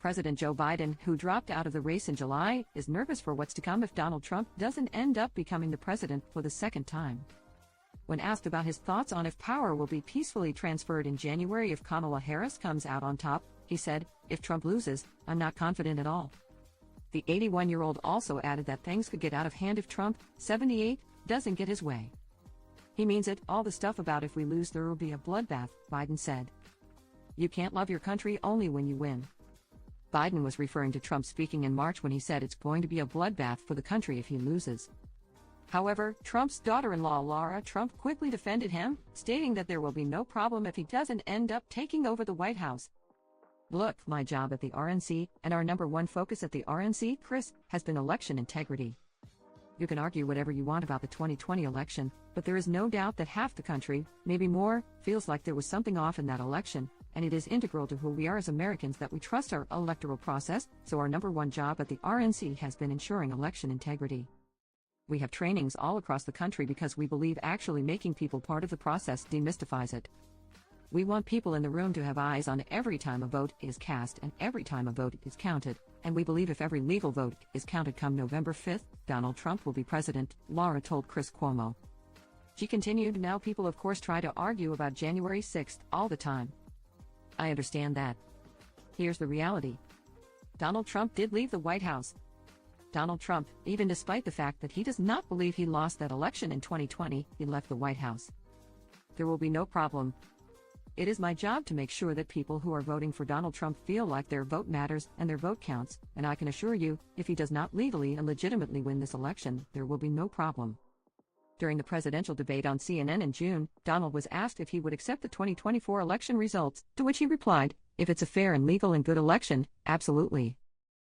President Joe Biden, who dropped out of the race in July, is nervous for what's to come if Donald Trump doesn't end up becoming the president for the second time. When asked about his thoughts on if power will be peacefully transferred in January if Kamala Harris comes out on top, he said, "If Trump loses, I'm not confident at all." The 81-year-old also added that things could get out of hand if Trump, 78, doesn't get his way. "He means it, all the stuff about if we lose there will be a bloodbath," Biden said. "You can't love your country only when you win." Biden was referring to Trump speaking in March when he said it's going to be a bloodbath for the country if he loses. However, Trump's daughter-in-law Lara Trump quickly defended him, stating that there will be no problem if he doesn't end up taking over the White House. "Look, my job at the RNC, and our number one focus at the RNC, Chris, has been election integrity. You can argue whatever you want about the 2020 election, but there is no doubt that half the country, maybe more, feels like there was something off in that election, and it is integral to who we are as Americans that we trust our electoral process, so our number one job at the RNC has been ensuring election integrity. We have trainings all across the country because we believe actually making people part of the process demystifies it. We want people in the room to have eyes on every time a vote is cast and every time a vote is counted, and we believe if every legal vote is counted come November 5th, Donald Trump will be president," Lara told Chris Cuomo. She continued, "Now people of course try to argue about January 6th all the time. I understand that. Here's the reality. Donald Trump did leave the White House. Donald Trump, even despite the fact that he does not believe he lost that election in 2020, he left the White House. There will be no problem. It is my job to make sure that people who are voting for Donald Trump feel like their vote matters and their vote counts, and I can assure you, if he does not legally and legitimately win this election, there will be no problem." During the presidential debate on CNN in June, Donald was asked if he would accept the 2024 election results, to which he replied, "If it's a fair and legal and good election, absolutely."